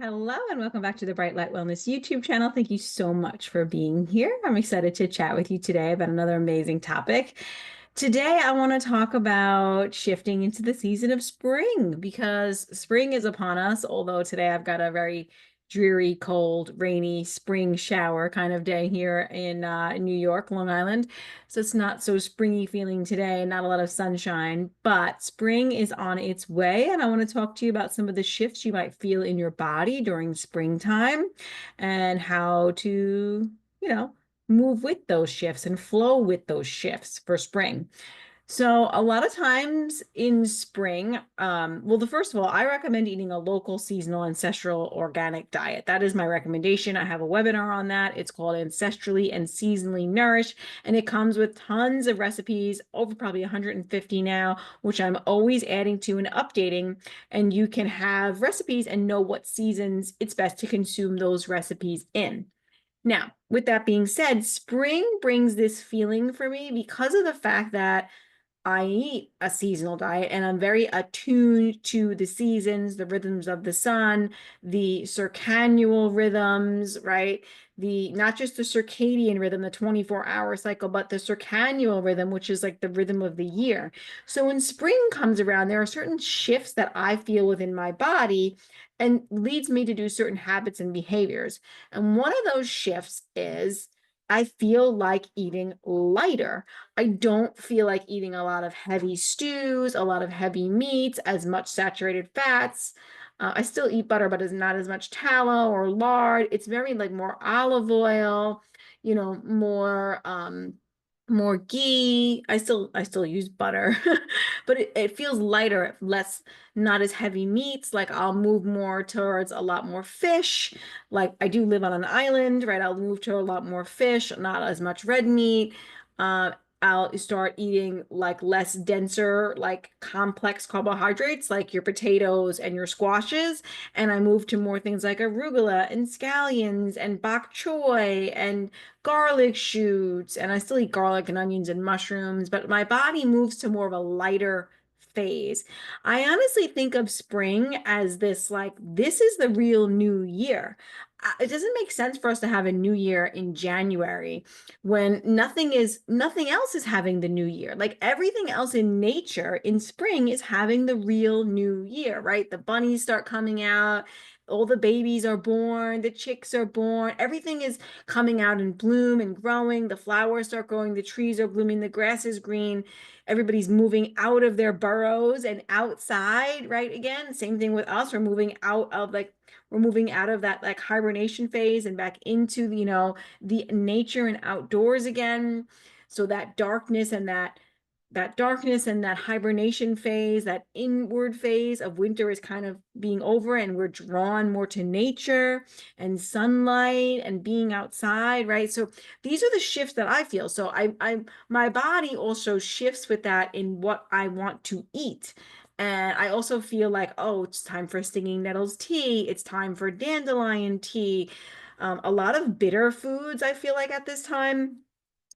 Hello and welcome back to the Bright Light Wellness YouTube channel. Thank you so much for being here. I'm excited to chat with you today about another amazing topic. Today, I want to talk about shifting into the season of spring because spring is upon us. Although today I've got a very dreary, cold, rainy spring shower kind of day here in New York, Long Island. So it's not so springy feeling today, not a lot of sunshine, but spring is on its way. And I want to talk to you about some of the shifts you might feel in your body during springtime and how to, you know, move with those shifts and flow with those shifts for spring. So a lot of times in spring, well, first of all, I recommend eating a local, seasonal, ancestral, organic diet. That is my recommendation. I have a webinar on that. It's called Ancestrally and Seasonally Nourished, and it comes with tons of recipes, over probably 150 now, which I'm always adding to and updating. And you can have recipes and know what seasons it's best to consume those recipes in. Now, with that being said, spring brings this feeling for me because of the fact that I eat a seasonal diet and I'm very attuned to the seasons, the rhythms of the sun, the circannual rhythms, right? The not just the circadian rhythm, the 24-hour cycle, but the circannual rhythm, which is like the rhythm of the year. So when spring comes around, there are certain shifts that I feel within my body and leads me to do certain habits and behaviors. And one of those shifts is I feel like eating lighter. I don't feel like eating a lot of heavy stews, a lot of heavy meats, as much saturated fats. I still eat butter, but it's not as much tallow or lard. It's very like more olive oil, more ghee. I still use butter, but it feels lighter, less, not as heavy meats. Like I'll move more towards a lot more fish. Like I do live on an island, right? I'll move to a lot more fish, not as much red meat. Uh, I'll start eating like less denser, like complex carbohydrates, like your potatoes and your squashes. And I move to more things like arugula and scallions and bok choy and garlic shoots. And I still eat garlic and onions and mushrooms, but my body moves to more of a lighter phase. I honestly think of spring as this, like, this is the real new year. It doesn't make sense for us to have a new year in January when nothing else is having the new year. Like everything else in nature in spring is having the real new year, right? The bunnies start coming out, all the babies are born, the chicks are born, everything is coming out in bloom and growing. The flowers start growing, the trees are blooming, the grass is green. Everybody's moving out of their burrows and outside, right? Again, same thing with us. We're moving out of that like hibernation phase and back into, the nature and outdoors again. So that darkness and that hibernation phase, that inward phase of winter is kind of being over, and we're drawn more to nature and sunlight and being outside, right? So these are the shifts that I feel. So my body also shifts with that in what I want to eat. And I also feel like, oh, it's time for stinging nettles tea. It's time for dandelion tea. A lot of bitter foods, I feel like at this time.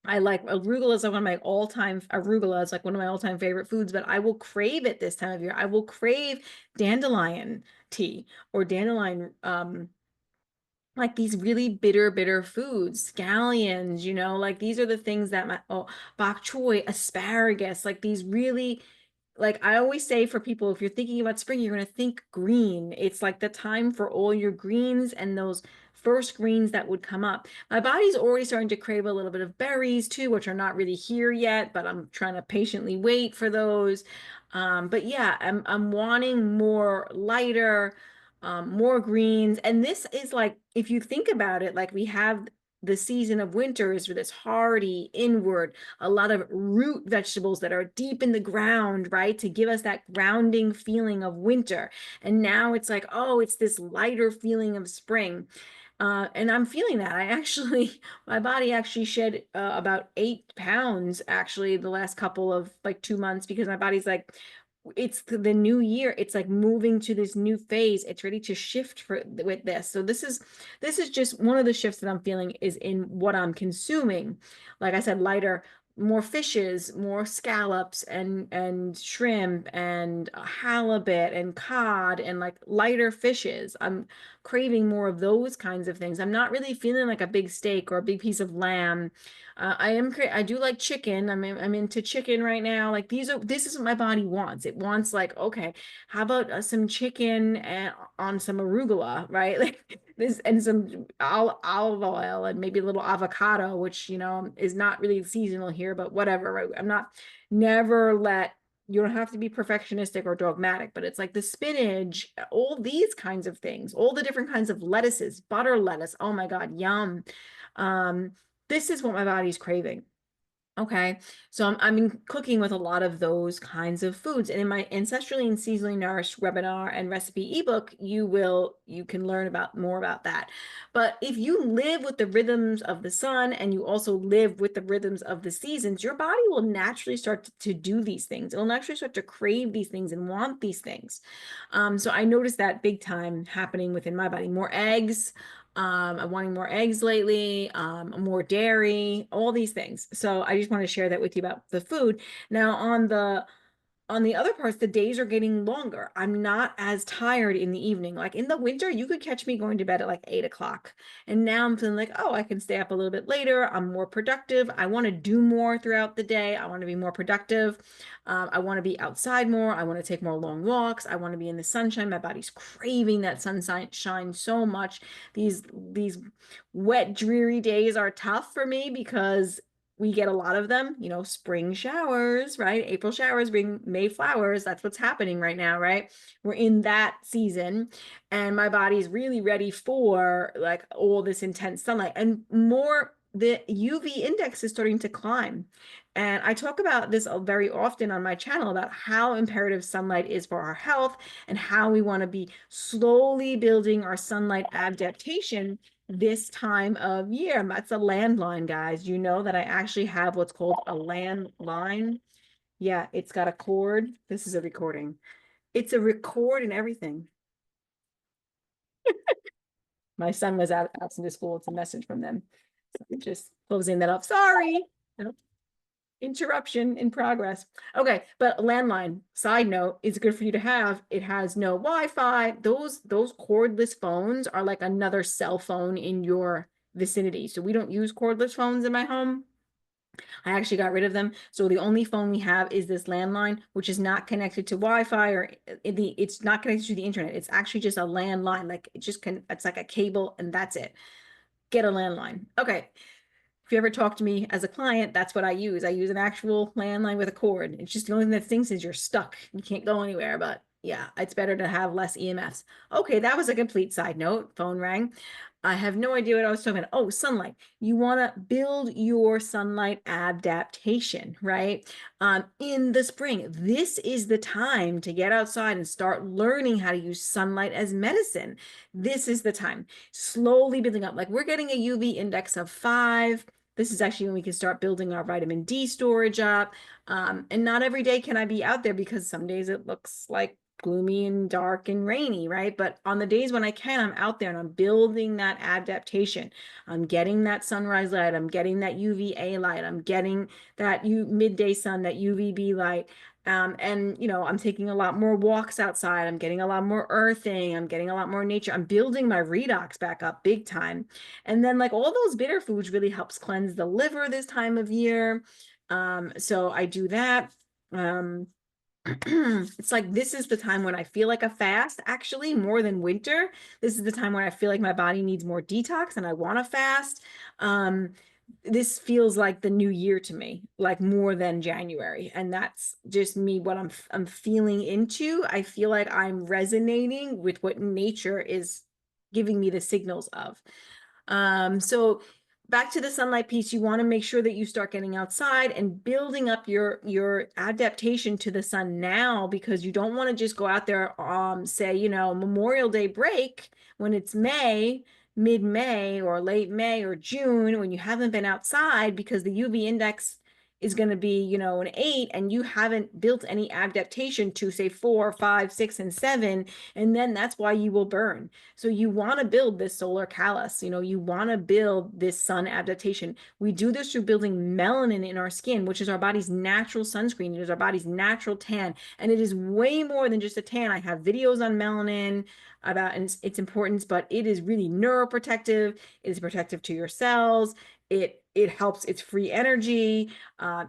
I like arugula is like one of my all-time favorite foods, but I will crave it this time of year. I will crave dandelion tea or dandelion, like these really bitter foods, scallions, like these are the things that bok choy, asparagus, like these really, like I always say for people, if you're thinking about spring, you're going to think green. It's like the time for all your greens and those first greens that would come up. My body's already starting to crave a little bit of berries too, which are not really here yet, but I'm trying to patiently wait for those. But yeah, I'm wanting more lighter, more greens. And this is like, if you think about it, like we have the season of winter is for this hardy inward, a lot of root vegetables that are deep in the ground, right? To give us that grounding feeling of winter. And now it's like, oh, it's this lighter feeling of spring. And I'm feeling that. My body actually shed about 8 pounds actually the last couple of like 2 months because my body's like, it's the new year. It's like moving to this new phase. It's ready to shift with this. So this is just one of the shifts that I'm feeling is in what I'm consuming. Like I said, lighter. more fishes, more scallops and shrimp and halibut and cod and like lighter fishes. I'm craving more of those kinds of things. I'm not really feeling like a big steak or a big piece of lamb. I do like chicken. I'm into chicken right now. Like this is what my body wants. It wants like, okay, how about some chicken and on some arugula, right? Like this and some olive oil and maybe a little avocado, which, is not really seasonal here, but whatever, right? I'm not never let you don't have to be perfectionistic or dogmatic, but it's like the spinach, all these kinds of things, all the different kinds of lettuces, butter lettuce. Oh my God, yum. Um, this is what my body's craving. Okay, so I'm cooking with a lot of those kinds of foods, and in my Ancestrally and Seasonally Nourished webinar and recipe ebook, you can learn about more about that. But if you live with the rhythms of the sun and you also live with the rhythms of the seasons, your body will naturally start to do these things. It'll naturally start to crave these things and want these things. So I noticed that big time happening within my body. More eggs. I'm wanting more eggs lately, more dairy, all these things. So I just want to share that with you about the food. Now, on the other parts, the days are getting longer. I'm not as tired in the evening. Like in the winter, you could catch me going to bed at like 8 o'clock. And now I'm feeling like, oh, I can stay up a little bit later. I'm more productive. I want to do more throughout the day. I want to be more productive. I want to be outside more. I want to take more long walks. I want to be in the sunshine. My body's craving that sunshine so much. These wet, dreary days are tough for me because we get a lot of them, spring showers, right? April showers bring May flowers. That's what's happening right now, right? We're in that season, and my body's really ready for like all this intense sunlight and more. The UV index is starting to climb. And I talk about this very often on my channel about how imperative sunlight is for our health and how we want to be slowly building our sunlight adaptation this time of year. That's a landline, guys. You know that I actually have what's called a landline. Yeah, it's got a cord. This is a recording. It's a record and everything. My son was out absent to school. It's a message from them. So I'm just closing that up. Sorry. Interruption in progress. Okay, but a landline, side note, is good for you to have. It has no Wi-Fi. Those cordless phones are like another cell phone in your vicinity. So we don't use cordless phones in my home. I actually got rid of them. So the only phone we have is this landline, which is not connected to Wi-Fi or it's not connected to the internet. It's actually just a landline. Like it's like a cable and that's it. Get a landline. Okay. If you ever talk to me as a client, that's what I use. I use an actual landline with a cord. It's just the only thing that stinks is you're stuck. You can't go anywhere. But yeah, it's better to have less EMFs. Okay, that was a complete side note. Phone rang. I have no idea what I was talking about. Oh, sunlight. You want to build your sunlight adaptation, right? In the spring, this is the time to get outside and start learning how to use sunlight as medicine. This is the time. Slowly building up. Like we're getting a UV index of 5. This is actually when we can start building our vitamin D storage up. And not every day can I be out there because some days it looks like gloomy and dark and rainy, right? But on the days when I can, I'm out there and I'm building that adaptation. I'm getting that sunrise light. I'm getting that UVA light. I'm getting that midday sun, that UVB light. And I'm taking a lot more walks outside. I'm getting a lot more earthing. I'm getting a lot more nature. I'm building my redox back up big time. And then like all those bitter foods really helps cleanse the liver this time of year. So I do that. It's like this is the time when I feel like a fast, actually, more than winter. This is the time when I feel like my body needs more detox and I want to fast. This feels like the new year to me, like more than January. And that's just me, what I'm feeling into. I feel like I'm resonating with what nature is giving me the signals of. So back to the sunlight piece, you want to make sure that you start getting outside and building up your adaptation to the sun now, because you don't want to just go out there, say, Memorial Day break when it's May, mid-May or late May or June when you haven't been outside because the UV index is going to be, you know, an 8, and you haven't built any adaptation to say 4, 5, 6, and 7, and then that's why you will burn. So you want to build this solar callus, you know, you want to build this sun adaptation. We do this through building melanin in our skin, which is our body's natural sunscreen. It is our body's natural tan, and it is way more than just a tan. I have videos on melanin about its importance, but it is really neuroprotective. It is protective to your cells. It helps, it's free energy.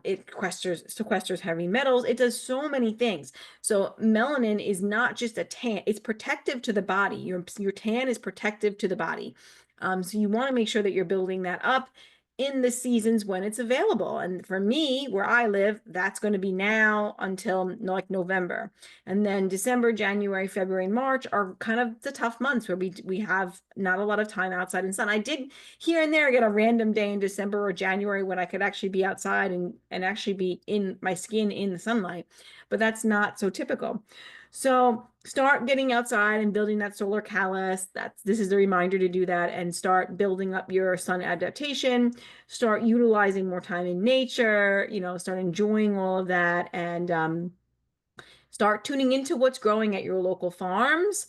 It sequesters heavy metals. It does so many things. So melanin is not just a tan, it's protective to the body. Your tan is protective to the body. So you want to make sure that you're building that up in the seasons when it's available. And for me, where I live, that's going to be now until like November. And then December, January, February, and March are kind of the tough months where we have not a lot of time outside in sun. I did here and there get a random day in December or January when I could actually be outside and actually be in my skin in the sunlight, but that's not so typical. So start getting outside and building that solar callus. This is a reminder to do that, and start building up your sun adaptation. Start utilizing more time in nature, you know, start enjoying all of that, and start tuning into what's growing at your local farms.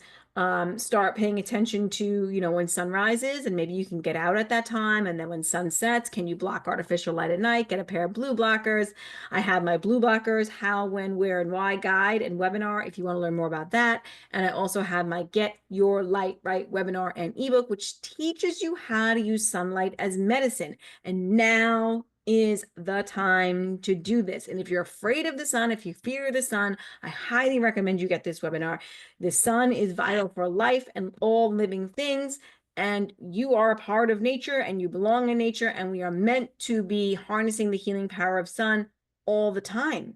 Start paying attention to, you know, when sun rises, and maybe you can get out at that time. And then when sun sets, can you block artificial light at night? Get a pair of blue blockers. I have my blue blockers, how, when, where, and why guide and webinar if you want to learn more about that. And I also have my Get Your Light Right webinar and ebook, which teaches you how to use sunlight as medicine. And now is the time to do this. And if you're afraid of the sun, if you fear the sun, I highly recommend you get this webinar. The sun is vital for life and all living things, and you are a part of nature and you belong in nature, and we are meant to be harnessing the healing power of sun all the time.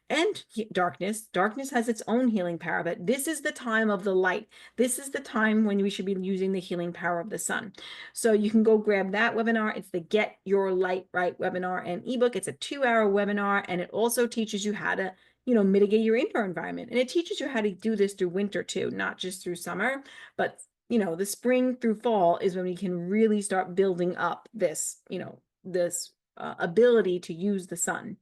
And darkness has its own healing power, but this is the time of the light. This is the time when we should be using the healing power of the sun. So you can go grab that webinar. It's the Get Your Light Right webinar and ebook. It's a 2-hour webinar, and it also teaches you how to, you know, mitigate your indoor environment. And it teaches you how to do this through winter too, not just through summer, but, you know, the spring through fall is when we can really start building up this, you know, this ability to use the sun.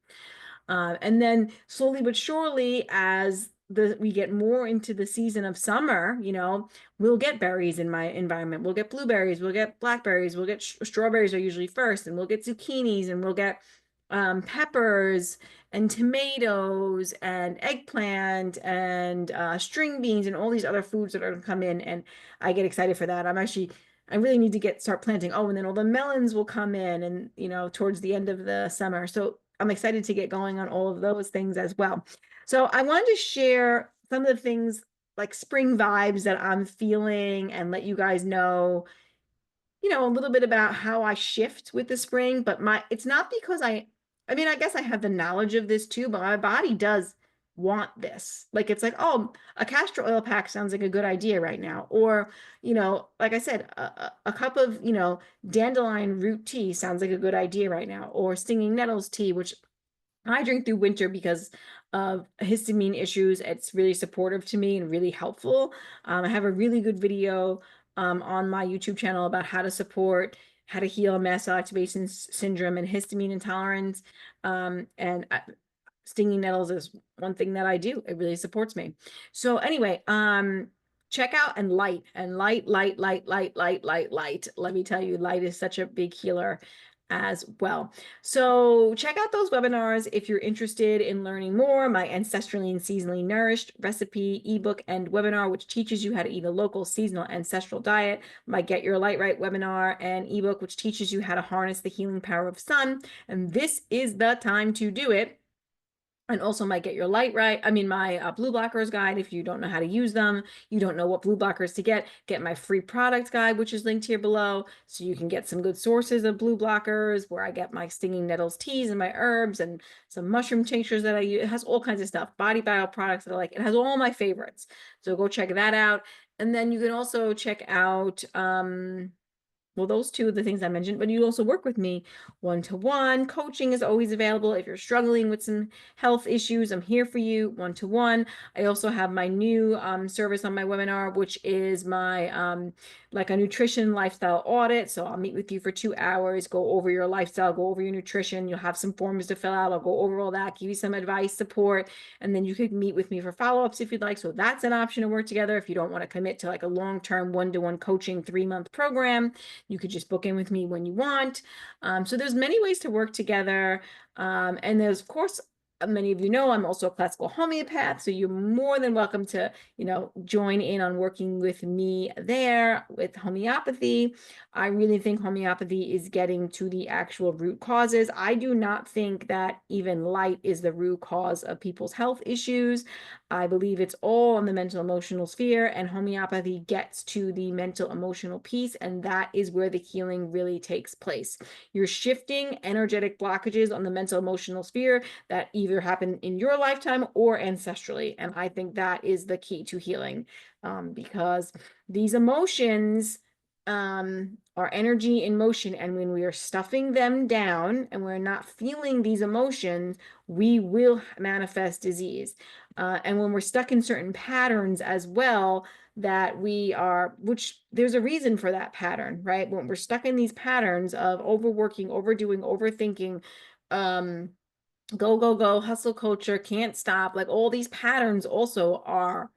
And then slowly but surely, as we get more into the season of summer, you know, we'll get berries in my environment. We'll get blueberries, we'll get blackberries, we'll get strawberries are usually first, and we'll get zucchinis, and we'll get peppers and tomatoes and eggplant and string beans and all these other foods that are going to come in. And I get excited for that. I really need to start planting. Oh, and then all the melons will come in, and, you know, towards the end of the summer. So I'm excited to get going on all of those things as well. So I wanted to share some of the things like spring vibes that I'm feeling, and let you guys know, you know, a little bit about how I shift with the spring. But it's not because I mean, I guess I have the knowledge of this too, but my body does want this. Like, it's like, oh, a castor oil pack sounds like a good idea right now. Or, you know, like I said, a cup of, you know, dandelion root tea sounds like a good idea right now. Or stinging nettles tea, which I drink through winter because of histamine issues. It's really supportive to me and really helpful. I have a really good video on my YouTube channel about how to heal mast cell activation syndrome and histamine intolerance. And stinging nettles is one thing that I do. It really supports me. So anyway, check out light. Let me tell you, light is such a big healer as well. So check out those webinars if you're interested in learning more. My Ancestrally and Seasonally Nourished recipe, ebook, and webinar, which teaches you how to eat a local seasonal ancestral diet. My Get Your Light Right webinar and ebook, which teaches you how to harness the healing power of sun. And this is the time to do it. And also my Get Your Light Right, my blue blockers guide. If you don't know how to use them, you don't know what blue blockers to get my free product guide, which is linked here below. So you can get some good sources of blue blockers, where I get my stinging nettles teas and my herbs and some mushroom tinctures that I use. It has all kinds of stuff, body bio products that I like. It has all my favorites. So go check that out. And then you can also check out, Well, those two are the things I mentioned, but you also work with me one-to-one. Coaching is always available. If you're struggling with some health issues, I'm here for you one-to-one. I also have my new service on my webinar, which is my like a nutrition lifestyle audit. So I'll meet with you for 2 hours, go over your lifestyle, go over your nutrition. You'll have some forms to fill out. I'll go over all that, give you some advice, support, and then you could meet with me for follow-ups if you'd like. So that's an option to work together if you don't want to commit to like a long-term one-to-one coaching 3-month program. You could just book in with me when you want. So there's many ways to work together. And there's, of course, many of you know I'm also a classical homeopath, so you're more than welcome to, join in on working with me there with homeopathy. I really think homeopathy is getting to the actual root causes. I do not think that even light is the root cause of people's health issues. I believe it's all in the mental emotional sphere, and homeopathy gets to the mental emotional piece, and that is where the healing really takes place. You're shifting energetic blockages on the mental emotional sphere that either happen in your lifetime or ancestrally. And I think that is the key to healing, because these emotions are energy in motion. And when we are stuffing them down and we're not feeling these emotions, we will manifest disease. And when we're stuck in certain patterns as well, that we are, which there's a reason for that pattern, right? When we're stuck in these patterns of overworking, overdoing, overthinking, go, go, go, hustle culture, can't stop, like all these patterns also are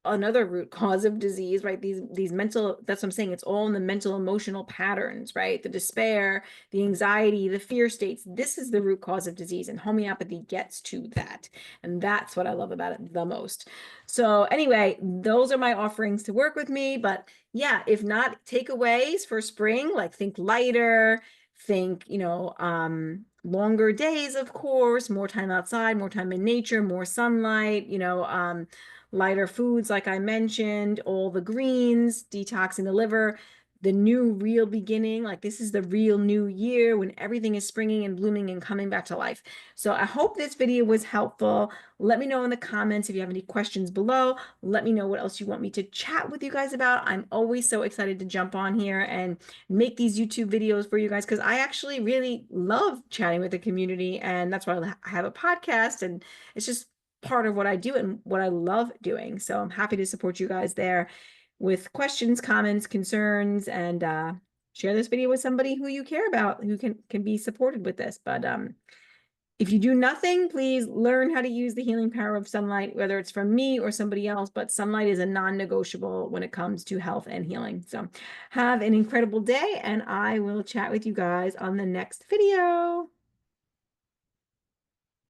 another root cause of disease, right? These mental, that's what I'm saying, it's all in the mental emotional patterns, right? The despair, the anxiety, the fear states, this is the root cause of disease, and homeopathy gets to that. And that's what I love about it the most. So anyway, those are my offerings to work with me. But yeah, if not, takeaways for spring, like think lighter, think, longer days, of course, more time outside, more time in nature, more sunlight, lighter foods, like I mentioned, all the greens, detoxing the liver, the new real beginning. Like this is the real new year when everything is springing and blooming and coming back to life. So I hope this video was helpful. Let me know in the comments if you have any questions below. Let me know what else you want me to chat with you guys about. I'm always so excited to jump on here and make these YouTube videos for you guys, because I actually really love chatting with the community, and that's why I have a podcast, and it's just part of what I do and what I love doing. So I'm happy to support you guys there with questions, comments, concerns, and share this video with somebody who you care about, who can be supported with this. But if you do nothing, please learn how to use the healing power of sunlight, whether it's from me or somebody else, but sunlight is a non-negotiable when it comes to health and healing. So have an incredible day, and I will chat with you guys on the next video.